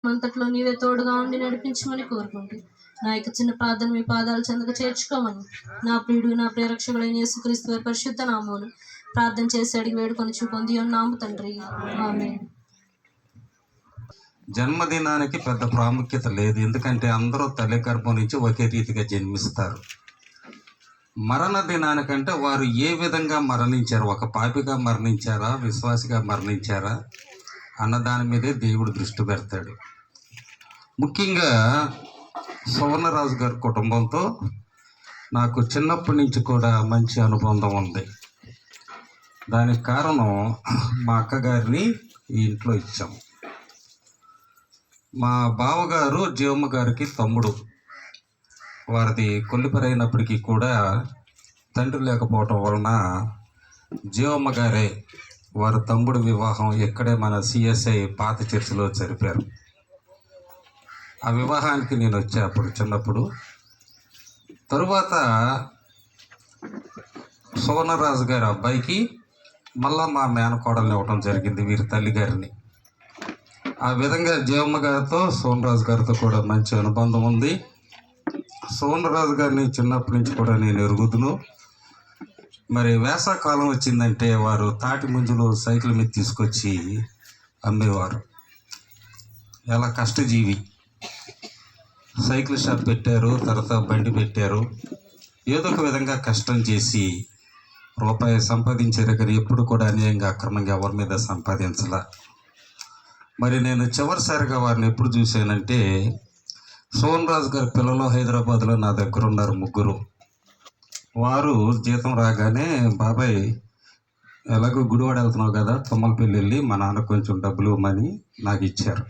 అంతట్లో నీవే తోడుగా ఉండి నడిపించమని కోరుకుంటూ నా యొక్క చిన్న ప్రార్థన మీ పాదాలు చెందక చేర్చుకోమని నా ప్రియుడు నా ప్రియరక్షకుడైన యేసుక్రీస్తు వారి పరిశుద్ధ నామమున ప్రార్థన చేసి అడిగి వేడుకొని చూపొంది ఉన్నాము తండ్రి, ఆమేన్. జన్మదినానికి పెద్ద ప్రాముఖ్యత లేదు, ఎందుకంటే అందరూ తల్లి గర్భం నుంచి ఒకే రీతిగా జన్మిస్తారు. మరణ దినానికంటే వారు ఏ విధంగా మరణించారు, ఒక పాపిగా మరణించారా, విశ్వాసిగా మరణించారా అన్న దాని మీదే దేవుడు దృష్టి పెడతాడు. ముఖ్యంగా సువర్ణరాజు గారి కుటుంబంతో నాకు చిన్నప్పటి నుంచి కూడా మంచి అనుబంధం ఉంది. దానికి కారణం మా అక్కగారిని ఈ ఇంట్లో ఇచ్చాము. మా బావగారు జీవమ్మ గారికి తమ్ముడు. వారిది కొల్లిపరి అయినప్పటికీ కూడా తండ్రి లేకపోవటం వలన జీవమ్మ గారే వారి తమ్ముడు వివాహం ఇక్కడే మన సిఎస్ఐ పాత చర్చిలో జరిపారు. ఆ వివాహానికి నేను వచ్చా అప్పుడు చిన్నప్పుడు. తరువాత సువర్ణరాజు గారి అబ్బాయికి మళ్ళా మా మేనకోడల్ని ఇవ్వటం జరిగింది, వీరి తల్లి గారిని. ఆ విధంగా జీవమ్మ గారితో సోమరాజు గారితో కూడా మంచి అనుబంధం ఉంది. సోమరాజు గారిని చిన్నప్పటి నుంచి కూడా నేను ఎరుగుదును. మరి వేసవకాలం వచ్చిందంటే వారు తాటి ముంజులు సైకిల్ మీద తీసుకొచ్చి అమ్మేవారు. ఎలా కష్టజీవి. సైకిల్ షాప్ పెట్టారు, తర్వాత బండి పెట్టారు. ఏదో ఒక విధంగా కష్టం చేసి రూపాయి సంపాదించారు కానీ ఎప్పుడు కూడా అన్యాయంగా అక్రమంగా ఎవరి మీద సంపాదించాల. మరి నేను చివరిసారిగా వారిని ఎప్పుడు చూశానంటే, సోమరాజు గారి పిల్లలు హైదరాబాద్లో నా దగ్గర ఉన్నారు, ముగ్గురు. వారు జీతం రాగానే, బాబాయ్ ఎలాగో గుడివాడ వెళ్తున్నావు కదా, తుమ్మలపల్లి వెళ్ళి మా నాన్న కొంచెం డబ్బులు ఇవ్వమని నాకు ఇచ్చారు.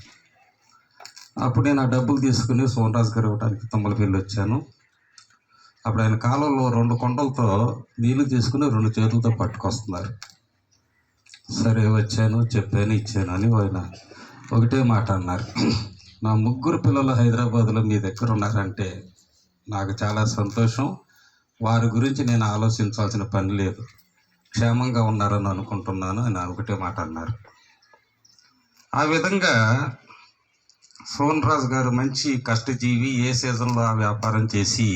అప్పుడు నేను ఆ డబ్బులు తీసుకుని సోమరాజు గారు ఇవ్వడానికి తుమ్మలపల్లి వచ్చాను. అప్పుడు ఆయన కాలంలో 2 కొండలతో నీళ్లు తీసుకుని 2 చేతులతో పట్టుకొస్తున్నారు. సరే వచ్చాను, చెప్పాను, ఇచ్చాను అని ఆయన ఒకటే మాట అన్నారు, నా ముగ్గురు పిల్లలు హైదరాబాద్లో మీ దగ్గర ఉన్నారంటే నాకు చాలా సంతోషం. వారి గురించి నేను ఆలోచించాల్సిన పని లేదు, క్షేమంగా ఉన్నారని అనుకుంటున్నాను అని ఒకటే మాట అన్నారు. ఆ విధంగా సోమరాజు గారు మంచి కష్టజీవి. ఏ సీజన్లో ఆ వ్యాపారం చేసి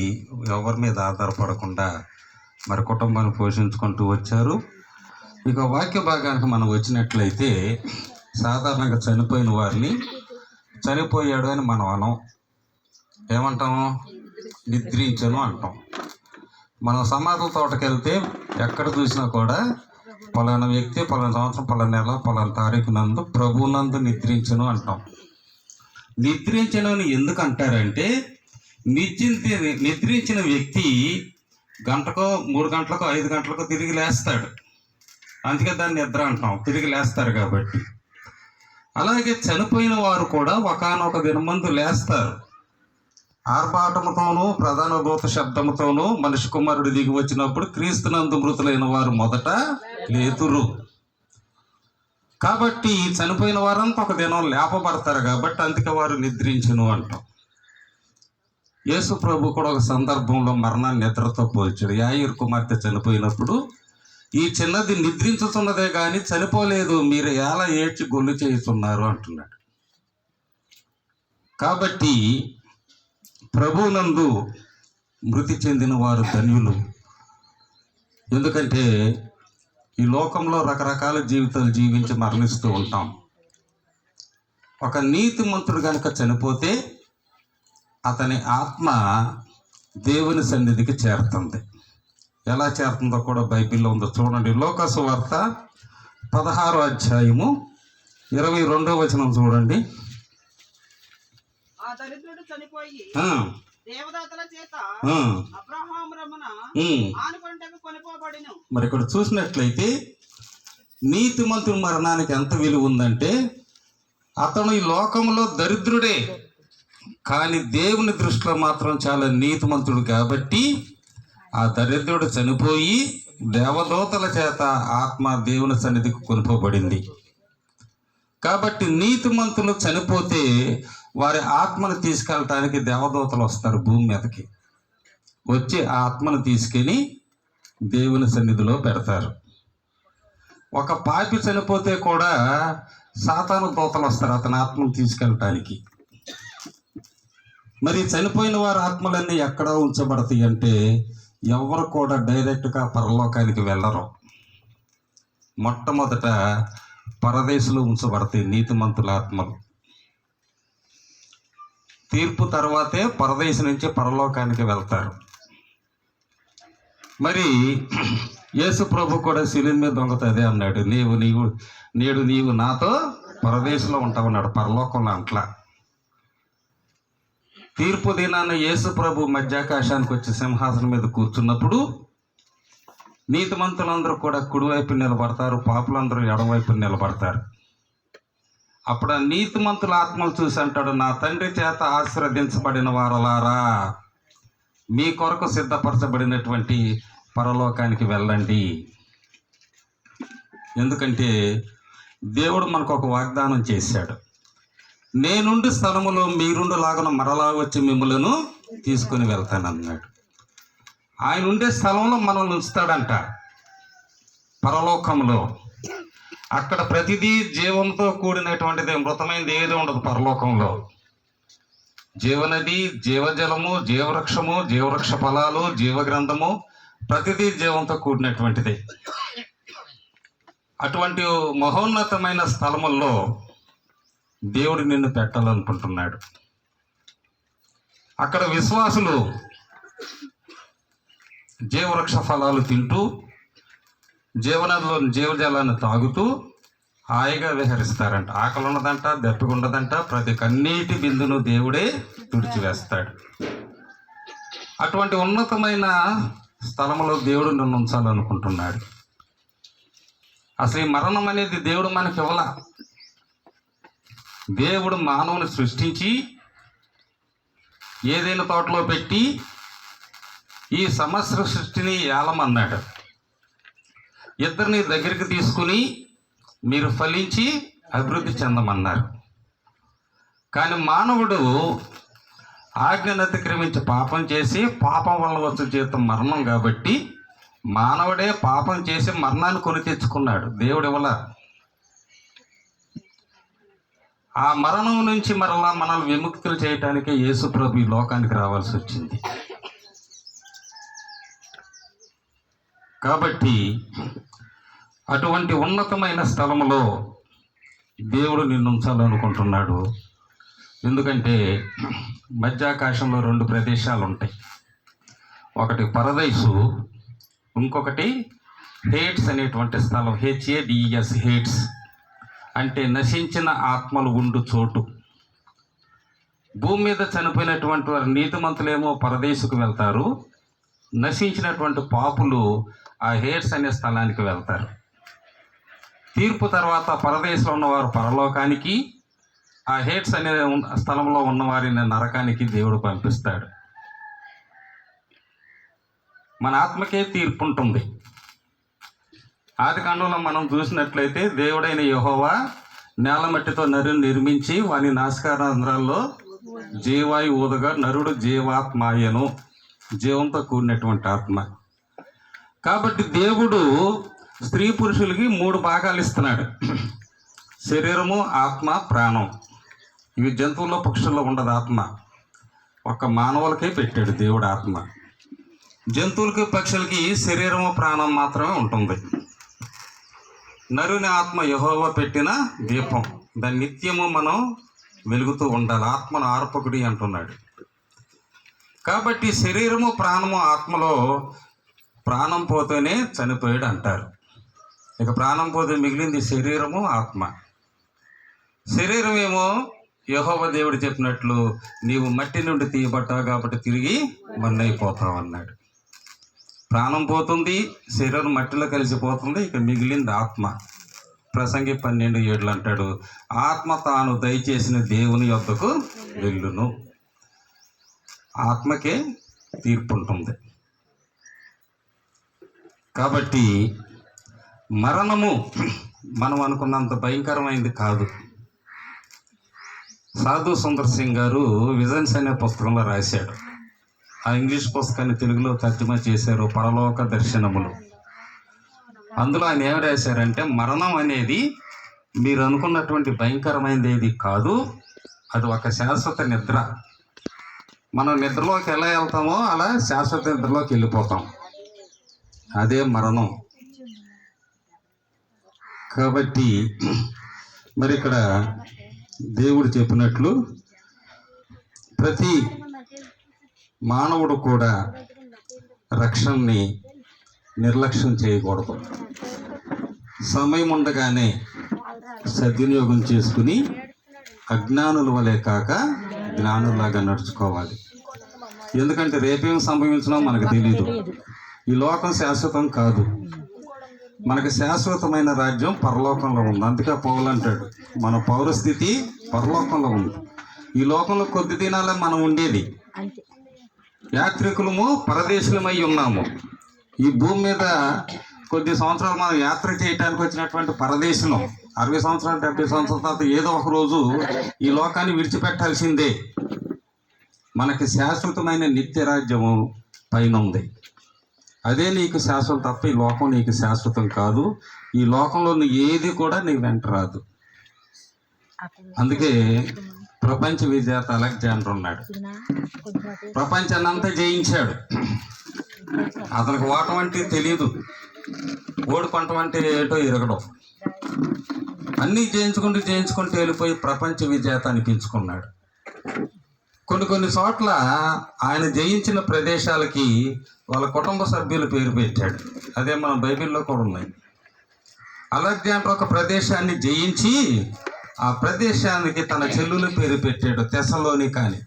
ఎవరి మీద ఆధారపడకుండా మరి కుటుంబాన్ని పోషించుకుంటూ వచ్చారు. ఇక వాక్య భాగానికి మనం వచ్చినట్లయితే, సాధారణంగా చనిపోయిన వారిని చనిపోయాడు అని మనం అనం. ఏమంటాం? నిద్రించను అంటాం. మనం సమాధుల తోటకి వెళ్తే ఎక్కడ చూసినా కూడా పలానా వ్యక్తి పలానా సంవత్సరం పలానా నెల పలానా తారీఖు నందు ప్రభువునందు నిద్రించను అంటాం. నిద్రించను అని ఎందుకు అంటారంటే, నిద్రించిన వ్యక్తి గంటకో 3 గంటలకో 5 గంటలకో తిరిగి లేస్తాడు. అందుకే దాన్ని నిద్ర అంటాం, తిరిగి లేస్తారు కాబట్టి. అలాగే చనిపోయిన వారు కూడా ఒకానొక దినమందు లేస్తారు. ఆర్భాటముతోనూ ప్రధాన దూత శబ్దముతోనూ మనిషి కుమారుడు దిగి వచ్చినప్పుడు క్రీస్తునందు మృతులైన వారు మొదట లేతురు. కాబట్టి చనిపోయిన వారంతా ఒక దినం లేపబడతారు కాబట్టి అందుకే వారు నిద్రించును అంటాం. యేసు ప్రభు కూడా ఒక సందర్భంలో మరణాన్ని నిద్రతో పోల్చాడు. యాయిరు కుమార్తె చనిపోయినప్పుడు, ఈ చిన్నది నిద్రించుతున్నదే కానీ చనిపోలేదు, మీరు ఎలా ఏడ్చి గొల్లు చేస్తున్నారు అంటున్నాడు. కాబట్టి ప్రభువునందు మృతి చెందిన వారు ధన్యులు. ఎందుకంటే ఈ లోకంలో రకరకాల జీవితాలు జీవించి మరణిస్తూ ఉంటాం. ఒక నీతిమంతుడు కనుక చనిపోతే అతని ఆత్మ దేవుని సన్నిధికి చేరుతుంది. ఎలా చేరుతుందో కూడా బైబిల్లో ఉందో చూడండి. లోకా సువార్త 16వ అధ్యాయము 22వ వచనం చూడండి. మరి ఇక్కడ చూసినట్లయితే నీతిమంతుని మరణానికి ఎంత విలువ ఉందంటే, అతను ఈ లోకంలో దరిద్రుడే కానీ దేవుని దృష్టిలో మాత్రం చాలా నీతిమంతుడు. కాబట్టి ఆ దరిద్రుడు చనిపోయి దేవదూతల చేత ఆత్మ దేవుని సన్నిధికి కొనుపబడింది. కాబట్టి నీతిమంతులు చనిపోతే వారి ఆత్మను తీసుకెళ్ళటానికి దేవదూతలు వస్తారు భూమి మీదకి. వచ్చి ఆ ఆత్మను తీసుకెళ్ళి దేవుని సన్నిధిలో పెడతారు. ఒక పాపి చనిపోతే కూడా సాతాను దూతలు వస్తారు అతని ఆత్మను తీసుకెళ్ళటానికి. మరి చనిపోయిన వారి ఆత్మలన్నీ ఎక్కడ ఉంచబడతాయి అంటే ఎవరు కూడా డైరెక్ట్గా పరలోకానికి వెళ్ళరు. మొట్టమొదట పరదేశంలో ఉంచబడతాయి నీతిమంతుల ఆత్మలు. తీర్పు తర్వాతే పరదేశం నుంచి పరలోకానికి వెళ్తారు. మరి యేసు ప్రభు కూడా శిలువ మీద దొంగతో అదే అన్నాడు, నీవు నాతో పరదేశంలో ఉంటావన్నాడు, పరలోకంలో అంట్లా. తీర్పు దినాన యేసు ప్రభు మధ్యాకాశానికి వచ్చి సింహాసనం మీద కూర్చున్నప్పుడు నీతిమంతులందరూ కూడా కుడివైపు నిలబడతారు, పాపులందరూ ఎడమవైపు నిలబడతారు. అప్పుడు ఆ నీతిమంతుల ఆత్మలు చూసి అంటాడు, నా తండ్రి చేత ఆశీర్వదించబడిన వారలారా, మీ కొరకు సిద్ధపరచబడినటువంటి పరలోకానికి వెళ్ళండి. ఎందుకంటే దేవుడు మనకు ఒక వాగ్దానం చేశాడు, నేనుండి స్థలములో మీరుండు లాగా మరలా వచ్చి మిమ్మలను తీసుకొని వెళ్తానన్నాడు. ఆయన ఉండే స్థలంలో మనల్ని ఉంచుతాడంట పరలోకంలో. అక్కడ ప్రతిదీ జీవంతో కూడినటువంటిది, మృతమైనది ఏది ఉండదు పరలోకంలో. జీవనది, జీవజలము, జీవవృక్షము, జీవవృక్ష ఫలాలు, జీవగ్రంథము, ప్రతిదీ జీవంతో కూడినటువంటిది. అటువంటి మహోన్నతమైన స్థలముల్లో దేవుడు నిన్ను పెట్టాలనుకుంటున్నాడు. అక్కడ విశ్వాసులు జీవవృక్ష ఫలాలు తింటూ జీవనదిలో జీవజలాన్ని తాగుతూ హాయిగా విహరిస్తారంట. ఆకలి ఉన్నదంట, దప్పిక ఉండదంట, ప్రతి కన్నీటి బిందును దేవుడే తుడిచివేస్తాడు. అటువంటి ఉన్నతమైన స్థలంలో దేవుడు నన్ను ఉంచాలనుకుంటున్నాడు. అసలు ఈ మరణం అనేది దేవుడు మనకి ఇవ్వాల. దేవుడు మానవుని సృష్టించి ఏదైనా తోటలో పెట్టి ఈ సమస్త సృష్టిని ఏలమన్నాడు. ఇద్దరిని దగ్గరికి తీసుకుని మీరు ఫలించి అభివృద్ధి చెందమన్నారు. కానీ మానవుడు ఆజ్ఞను అతిక్రమించి పాపం చేసి, పాపం వల్ల వచ్చే జీవితం మరణం కాబట్టి మానవుడే పాపం చేసి మరణాన్ని కొని తెచ్చుకున్నాడు. దేవుడి వల్ల ఆ మరణం నుంచి మరలా మనల్ని విముక్తులు చేయటానికి యేసు ప్రభు ఈ లోకానికి రావాల్సి వచ్చింది. కాబట్టి అటువంటి ఉన్నతమైన స్థలంలో దేవుడు నిన్ను ఉంచాలనుకుంటున్నాడు. ఎందుకంటే మధ్యాకాశంలో 2 ప్రదేశాలు ఉంటాయి. ఒకటి పరదైసు, ఇంకొకటి హేట్స్ అనేటువంటి స్థలం. HADES, హేట్స్ అంటే నశించిన ఆత్మలు ఉండు చోటు. భూమి మీద చనిపోయినటువంటి వారు నీతిమంతులేమో పరదేశుకు వెళ్తారు, నశించినటువంటి పాపులు ఆ హేట్స్ అనే స్థలానికి వెళ్తారు. తీర్పు తర్వాత పరదేశంలో ఉన్నవారు పరలోకానికి, ఆ హేట్స్ అనే స్థలంలో ఉన్నవారిని నరకానికి దేవుడు పంపిస్తాడు. మన ఆత్మకే తీర్పు ఉంటుంది. ఆదికాండంలో మనం చూసినట్లయితే దేవుడైన యెహోవా నేల మట్టితో నరుని నిర్మించి వాని నాసికారంధ్రాల్లో జీవాయు ఊదగా నరుడు జీవాత్మాయను, జీవంతో కూడినటువంటి ఆత్మ. కాబట్టి దేవుడు స్త్రీ పురుషులకి 3 భాగాలు ఇస్తున్నాడు, శరీరము, ఆత్మ, ప్రాణం. ఇవి జంతువుల్లో పక్షుల్లో ఉండదు ఆత్మ, ఒక్క మానవులకే పెట్టాడు దేవుడు ఆత్మ. జంతువులకి పక్షులకి శరీరము, ప్రాణం మాత్రమే ఉంటుంది. నరుని ఆత్మ యెహోవా పెట్టిన దీపం, దాన్ని నిత్యము మనం వెలుగుతూ ఉండాలి. ఆత్మను ఆర్పకుడి అంటున్నాడు. కాబట్టి శరీరము, ప్రాణము, ఆత్మలో ప్రాణం పోతేనే చనిపోయాడు అంటారు. ఇక ప్రాణం పోతే మిగిలింది శరీరము, ఆత్మ. శరీరం ఏమో యెహోవా దేవుడు చెప్పినట్లు నీవు మట్టి నుండి తీయబడ్డావు కాబట్టి తిరిగి మన్నైపోతావు అన్నాడు. ప్రాణం పోతుంది, శరీరం మట్టిలో కలిసిపోతుంది, ఇక మిగిలింది ఆత్మ. ప్రసంగి 12:7 అంటాడు, ఆత్మ తాను దయచేసిన దేవుని యొద్దకు వెళ్ళును. ఆత్మకే తీర్పు ఉంటుంది. కాబట్టి మరణము మనం అనుకున్నంత భయంకరమైంది కాదు. సాధు సుందర్ సింగ్ గారు విజన్స్ అనే పుస్తకంలో రాశాడు. ఆ ఇంగ్లీష్ పుస్తకాన్ని తెలుగులో తర్జుమా చేశారు, పరలోక దర్శనములు. అందులో ఆయన ఏం రాశారంటే మరణం అనేది మీరు అనుకున్నటువంటి భయంకరమైనది ఏది కాదు. అది ఒక శాశ్వత నిద్ర. మనం నిద్రలోకి ఎలా వెళ్తామో అలా శాశ్వత నిద్రలోకి వెళ్ళిపోతాం. అదే మరణం. కాబట్టి మరి ఇక్కడ దేవుడు చెప్పినట్లు ప్రతి మానవుడు కూడా రక్షణని నిర్లక్ష్యం చేయకూడదు. సమయం ఉండగానే సద్వినియోగం చేసుకుని అజ్ఞానుల వలె కాక జ్ఞానులాగా నడుచుకోవాలి. ఎందుకంటే రేపేం సంభవించినో మనకు తెలియదు. ఈ లోకం శాశ్వతం కాదు. మనకు శాశ్వతమైన రాజ్యం పరలోకంలో ఉంది. అందుకే పౌలు అంటాడు, మన పౌరస్థితి పరలోకంలో ఉంది. ఈ లోకంలో కొద్ది దినాలే మనం ఉండేది. యాత్రికులము పరదేశులమై ఉన్నాము. ఈ భూమి మీద కొద్ది సంవత్సరాలు మనం యాత్ర చేయడానికి వచ్చినటువంటి పరదేశులం. 60 సంవత్సరాలు 70 సంవత్సరాల తర్వాత ఏదో ఒక రోజు ఈ లోకాన్ని విడిచిపెట్టాల్సిందే. మనకి శాశ్వతమైన నిత్య రాజ్యము పైన ఉంది. అదే నీకు శాశ్వతం తప్ప ఈ లోకం నీకు శాశ్వతం కాదు. ఈ లోకంలో నువ్వు ఏది కూడా నీకు వెంట రాదు. అందుకే ప్రపంచ విజేత అలెగ్జాండర్ ఉన్నాడు. ప్రపంచాన్ని అంతా జయించాడు. అతనికి ఓటం అంటే తెలియదు, ఓడిపోవటం అంటే ఏటో ఎరగడం. అన్నీ జయించుకుంటూ వెళ్ళిపోయి ప్రపంచ విజేత అనిపించుకున్నాడు. కొన్ని చోట్ల ఆయన జయించిన ప్రదేశాలకి వాళ్ళ కుటుంబ సభ్యుల పేరు పెట్టాడు. అదే మన బైబిల్లో కూడా ఉన్నాయి. అలెగ్జాండర్ ఒక ప్రదేశాన్ని జయించి ఆ ప్రదేశానికి తన చెల్లుల పేరు పెట్టాడు, తెస్సలోనిక అని.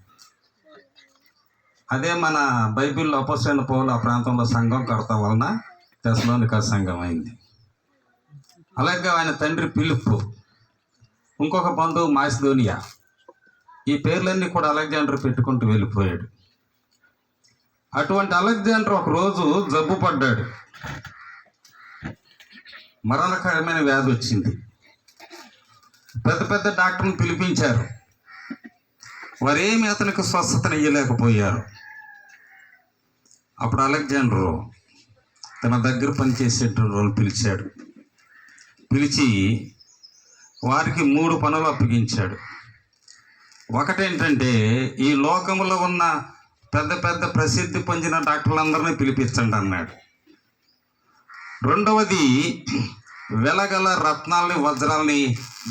అదే మన బైబిల్లో అపొస్తలుడైన పౌలు ఆ ప్రాంతంలో సంఘం కడతా వలన తెస్సలోనిక సంఘం అయింది. అలాగే ఆయన తండ్రి ఫిలిప్పు, ఇంకొక బంధువు మాసిదోనియా. ఈ పేర్లన్నీ కూడా అలెగ్జాండర్ పెట్టుకుంటూ వెళ్ళిపోయాడు. అటువంటి అలెగ్జాండర్ ఒకరోజు జబ్బు పడ్డాడు. మరణకరమైన వ్యాధి వచ్చింది. పెద్ద పెద్ద డాక్టర్ని పిలిపించారు. వారేమి అతనికి స్వస్థతను ఇయ్యలేకపోయారు. అప్పుడు అలెగ్జాండర్ తన దగ్గర పనిచేసేటువంటి వాళ్ళు పిలిచాడు. పిలిచి వారికి 3 పనులు అప్పగించాడు. ఒకటేంటంటే, ఈ లోకంలో ఉన్న పెద్ద పెద్ద ప్రసిద్ధి పొందిన డాక్టర్లందరినీ పిలిపించండి అన్నాడు. రెండవది, వెలగల రత్నాలని వజ్రాలని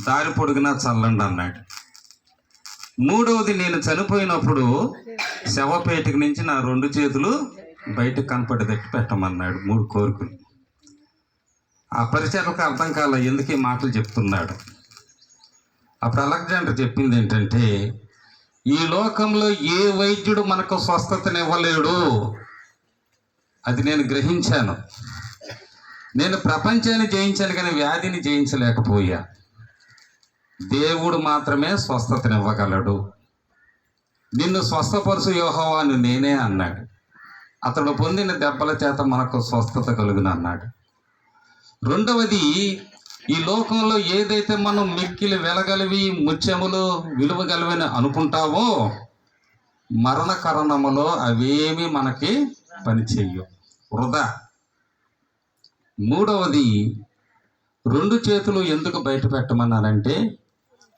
దారి పొడుగునా చల్లండి అన్నాడు. మూడవది, నేను చనిపోయినప్పుడు శవపేటిక నుంచి నా 2 చేతులు బయటకు కనపడేటట్టు పెట్టమన్నాడు. 3 కోరికలు. ఆ పరిచయాలకు అర్థం కాలే ఎందుకు ఈ మాటలు చెప్తున్నాడు. అప్పుడు అలెగ్జాండర్ చెప్పింది ఏంటంటే, ఈ లోకంలో ఏ వైద్యుడు మనకు స్వస్థతనివ్వలేడు. అది నేను గ్రహించాను. నేను ప్రపంచాన్ని జయించాను కానీ వ్యాధిని జయించలేకపోయా. దేవుడు మాత్రమే స్వస్థతనివ్వగలడు. నిన్ను స్వస్థపరుచు యెహోవా అని నేనే అన్నాడు. అతడు పొందిన దెబ్బల చేత మనకు స్వస్థత కలుగును అన్నాడు. రెండవది, ఈ లోకంలో ఏదైతే మనం మిక్కిలి వెలగలివి, ముత్యములు, విలువగలివని అనుకుంటావో మరణకరణములో అవేమీ మనకి పనిచేయవు, వృధా. మూడవది, 2 చేతులు ఎందుకు బయట పెట్టమన్నానంటే,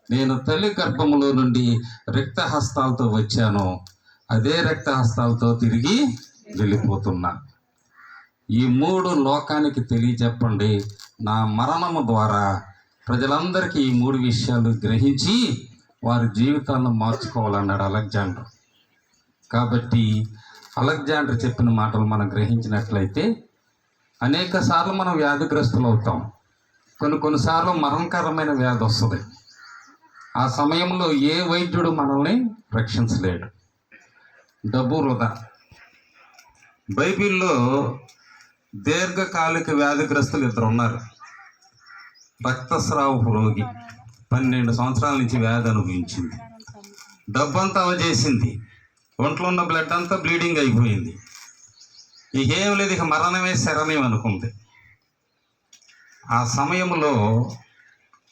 నేను తల్లి గర్భములో నుండి రక్తహస్తాలతో వచ్చాను, అదే రక్తహస్తాలతో తిరిగి వెళ్ళిపోతున్నా. ఈ 3 లోకానికి తెలియజెప్పండి. నా మరణము ద్వారా ప్రజలందరికీ ఈ 3 విషయాలు గ్రహించి వారి జీవితాలను మార్చుకోవాలన్నాడు అలెగ్జాండర్. కాబట్టి అలెగ్జాండర్ చెప్పిన మాటలు మనం గ్రహించినట్లయితే అనేక సార్లు మనం వ్యాధిగ్రస్తులు అవుతాం. కొన్నిసార్లు మరణకరమైన వ్యాధి వస్తుంది. ఆ సమయంలో ఏ వైద్యుడు మనల్ని రక్షించలేడు. డబ్బు వృధా. బైబిల్లో దీర్ఘకాలిక వ్యాధిగ్రస్తులు 2 ఉన్నారు. రక్తస్రావపు రోగి, 12 సంవత్సరాల నుంచి వ్యాధి అనుభవించింది. డబ్బంతా అవజేసింది. ఒంట్లో ఉన్న బ్లడ్ అంతా బ్లీడింగ్ అయిపోయింది. ఇకేం లేదు, ఇక మరణమే శరణం అనుకుంది. ఆ సమయంలో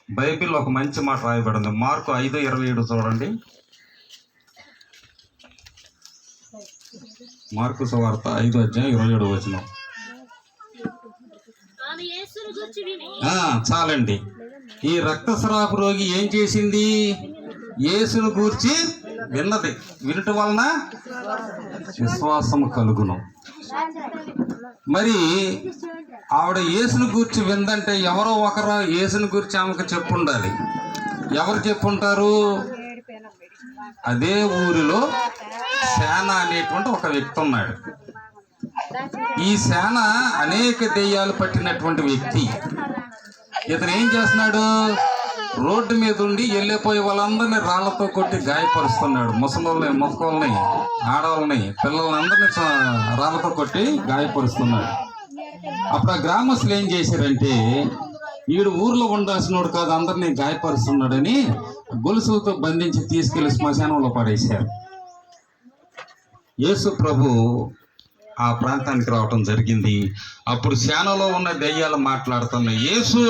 బైబిల్లో ఒక మంచి మాట రాయబడింది. మార్కు 5:27 చూడండి. మార్కు సువార్త 5:27. చాలండి. ఈ రక్తస్రావ రోగి ఏం చేసింది? యేసును గూర్చి విన్నది. వినటం వలన విశ్వాసం కలుగును. మరి ఆవిడ యేసును గూర్చి విందంటే ఎవరో ఒకరు యేసును గూర్చి ఆమెకు చెప్పుండాలి. ఎవరు చెప్పుంటారు? అదే ఊరిలో సేన అనేటువంటి ఒక వ్యక్తి ఉన్నాడు. ఈ సేన అనేక దెయ్యాలు పట్టినటువంటి వ్యక్తి. ఇతను ఏం చేస్తున్నాడు? రోడ్డు మీద ఉండి వెళ్ళిపోయే వాళ్ళందరినీ రాళ్లతో కొట్టి గాయపరుస్తున్నాడు. ముసలోళ్ళని, మొక్కల్ని, ఆడవాళ్ళని, పిల్లలందరినీ రాళ్లతో కొట్టి గాయపరుస్తున్నాడు. అప్పుడు ఆ గ్రామస్తులు ఏం చేశారంటే, వీడు ఊర్లో ఉండాల్సినోడు కాదు, అందరినీ గాయపరుస్తున్నాడని గొలుసులతో బంధించి తీసుకెళ్లి శ్మశానంలో పడేశారు. యేసు ప్రభు ఆ ప్రాంతానికి రావటం జరిగింది. అప్పుడు శానలో ఉన్న దెయ్యాలు మాట్లాడుతున్నాయి, యేసు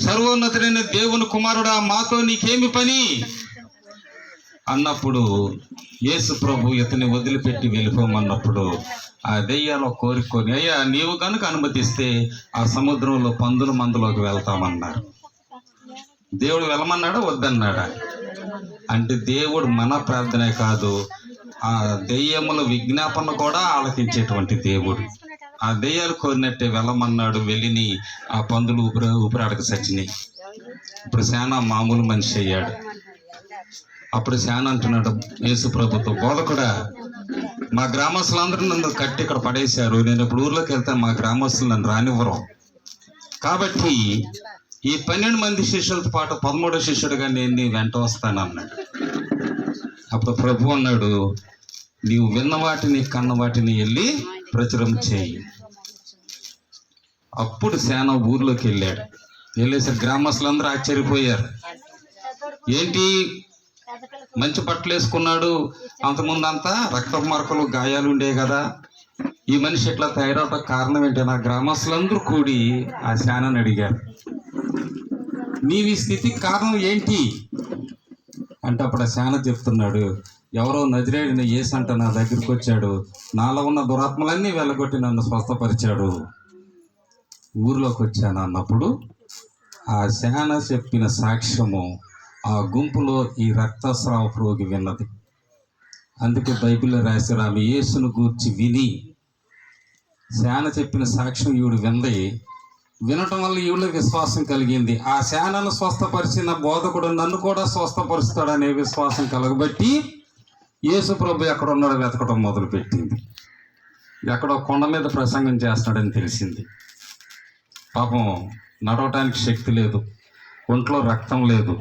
సర్వోన్నతుడైన దేవుని కుమారుడా, మాతో నీకేమి పని అన్నప్పుడు యేసు ప్రభు ఇతని వదిలిపెట్టి వెళ్ళిపోమన్నప్పుడు ఆ దెయ్యాలు కోరుకొని, అయ్యా నీవు కనుక అనుమతిస్తే ఆ సముద్రంలో పందుల మందులోకి వెళ్తామన్నారు. దేవుడు వెళ్ళమన్నాడా వద్దన్నాడా? అంటే దేవుడు మన ప్రార్థనే కాదు, ఆ దెయ్యముల విజ్ఞాపన కూడా ఆలకించేటువంటి దేవుడు. ఆ దెయ్యాలు కోరినట్టే వెళ్ళమన్నాడు. వెళ్ళిని ఆ పందులు ఊపిరాడక సచ్చినాయి. ఇప్పుడు శానా మామూలు మనిషి అయ్యాడు. అప్పుడు శాన అంటున్నాడు యేసు ప్రభుతో, బోధకుడా, మా గ్రామస్తులందరూ నన్ను కట్టి ఇక్కడ పడేశారు. నేను ఇప్పుడు ఊర్లోకి వెళ్తే మా గ్రామస్తులు నన్ను రానివ్వరు. కాబట్టి ఈ 12 మంది శిష్యులతో పాటు 13వ శిష్యుడిగా నేను నీ వెంట వస్తానన్నాడు. అప్పుడు ప్రభు అన్నాడు, నీవు విన్న వాటిని కన్న వాటిని వెళ్ళి ప్రచురం చేయి. అప్పుడు సేన ఊర్లోకి వెళ్ళాడు. వెళ్ళేసరి గ్రామస్తులందరూ ఆశ్చర్యపోయారు. ఏంటి మంచి బట్టలు వేసుకున్నాడు, అంతకుముందు అంతా రక్తపు మరకలు గాయాలు ఉండే కదా, ఈ మనిషి ఎట్లా తయారవటం కారణం ఏంటి? నా గ్రామస్తులందరూ కూడి ఆ సేనని అడిగారు, నీవి స్థితికి కారణం ఏంటి అంటే అప్పుడు ఆ సేన చెప్తున్నాడు, ఎవరో నజరేయుడైన యేసు అంట నా దగ్గరికి వచ్చాడు, నాలో ఉన్న దురాత్మలన్నీ వెళ్ళగొట్టి నన్ను స్వస్థపరిచాడు, ఊర్లోకి వచ్చాను అన్నప్పుడు ఆ సేన చెప్పిన సాక్ష్యము ఆ గుంపులో ఈ రక్తస్రావ రోగి విన్నది. అందుకే బైబిల్లో రాశారు, ఆమె యేసును గూర్చి విని, సేన చెప్పిన సాక్ష్యం ఈవిడ వింది. వినటం వల్ల ఈవిడ విశ్వాసం కలిగింది. ఆ సేనను స్వస్థపరిచిన బోధకుడు నన్ను కూడా స్వస్థపరుస్తాడనే విశ్వాసం కలగబట్టి యేసు ప్రభు ఎక్కడ ఉన్నాడో వెతకడం మొదలుపెట్టింది. ఎక్కడో కొండ మీద ప్రసంగం చేస్తున్నాడని తెలిసింది. పాపం నడవటానికి శక్తి లేదు, ఒంట్లో రక్తం లేదు,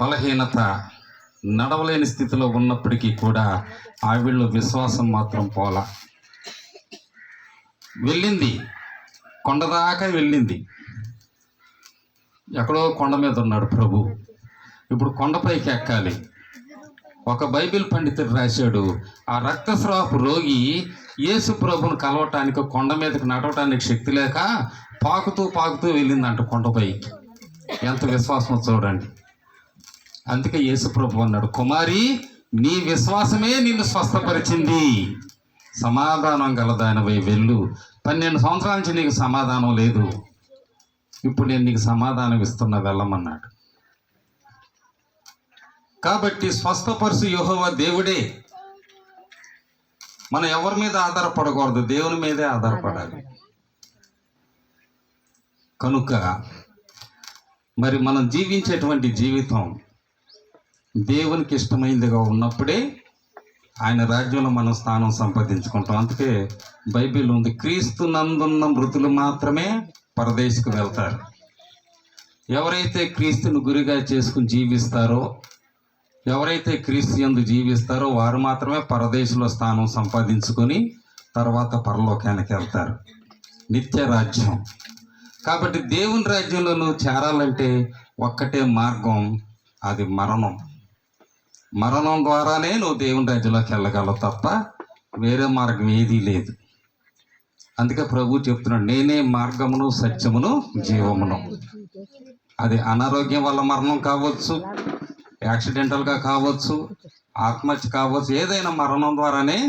బలహీనత, నడవలేని స్థితిలో ఉన్నప్పటికీ కూడా ఆవిడలో విశ్వాసం మాత్రం పోలా. వెళ్ళింది, కొండ దాకా వెళ్ళింది. ఎక్కడో కొండ మీద ఉన్నాడు ప్రభు. ఇప్పుడు కొండపైకి ఎక్కాలి. ఒక బైబిల్ పండితుడు రాశాడు, ఆ రక్తస్రావపు రోగి యేసు ప్రభును కలవటానికి కొండ మీదకి నడవటానికి శక్తి లేక పాకుతూ పాకుతూ వెళ్ళిందంట కొండపైకి. ఎంత విశ్వాసమో చూడండి. అందుకే యేసు ప్రభు అన్నాడు, కుమారి నీ విశ్వాసమే నిన్ను స్వస్థపరిచింది, సమాధానం గలదానివై వెళ్ళు. 12 సంవత్సరాల నుంచి నీకు సమాధానం లేదు, ఇప్పుడు నేను నీకు సమాధానం ఇస్తున్నా, వెళ్ళమన్నాడు. కాబట్టి స్వస్థపరుసు యెహోవా దేవుడే. మనం ఎవరి మీద ఆధారపడకూడదు, దేవుని మీదే ఆధారపడాలి. కనుక మరి మనం జీవించేటువంటి జీవితం దేవునికి ఇష్టమైందిగా ఉన్నప్పుడే ఆయన రాజ్యంలో మనం స్థానం సంపాదించుకుంటాం. అందుకే బైబిల్ ఉంది, క్రీస్తు నందున్న మృతులు మాత్రమే పరదేశకు వెళ్తారు. ఎవరైతే క్రీస్తును గురిగా చేసుకుని జీవిస్తారో, ఎవరైతే క్రీస్తు యందు జీవిస్తారో వారు మాత్రమే పరదేశంలో స్థానం సంపాదించుకొని తర్వాత పరలోకానికి వెళ్తారు, నిత్య రాజ్యం. కాబట్టి దేవుని రాజ్యంలో నువ్వు చేరాలంటే ఒక్కటే మార్గం, అది మరణం. మరణం ద్వారానే నువ్వు దేవుని రాజ్యంలోకి వెళ్ళగలవు తప్ప వేరే మార్గం ఏదీ లేదు. అందుకే ప్రభు చెప్తున్నాడు, నేనే మార్గమును సత్యమును జీవమును. అది అనారోగ్యం వల్ల మరణం కావచ్చు, యాక్సిడెంటల్గా కావచ్చు, ఆత్మహత్య కావచ్చు, ఏదైనా మరణం ద్వారానే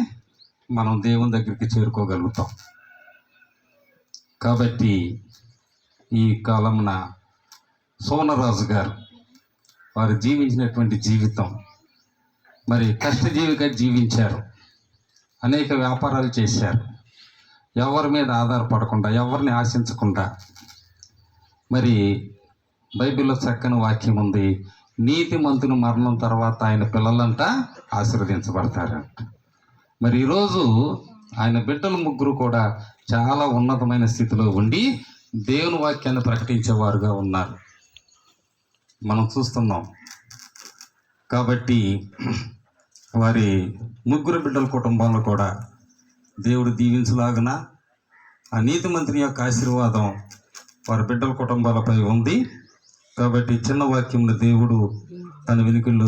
మనం దేవుని దగ్గరికి చేరుకోగలుగుతాం. కాబట్టి ఈ కాలమున సోనరాజు గారు వారు జీవించినటువంటి జీవితం మరి కష్టజీవిగా జీవించారు. అనేక వ్యాపారాలు చేశారు. ఎవరి మీద ఆధారపడకుండా, ఎవరిని ఆశించకుండా. మరి బైబిల్లో చక్కని వాక్యం ఉంది, నీతిమంతుని మరణం తర్వాత ఆయన పిల్లలంట ఆశీర్వదించబడతారంట. మరి ఈరోజు ఆయన బిడ్డలు ముగ్గురు కూడా చాలా ఉన్నతమైన స్థితిలో ఉండి దేవుని వాక్యాన్ని ప్రకటించేవారుగా ఉన్నారు, మనం చూస్తున్నాం. కాబట్టి వారి ముగ్గురు బిడ్డల కుటుంబంలో కూడా దేవుడు దీవించలాగున ఆ నీతిమంతుని యొక్క ఆశీర్వాదం వారి బిడ్డల కుటుంబాలపై ఉంది. కాబట్టి చిన్న వాక్యంలో దేవుడు తన వెనుకల్లో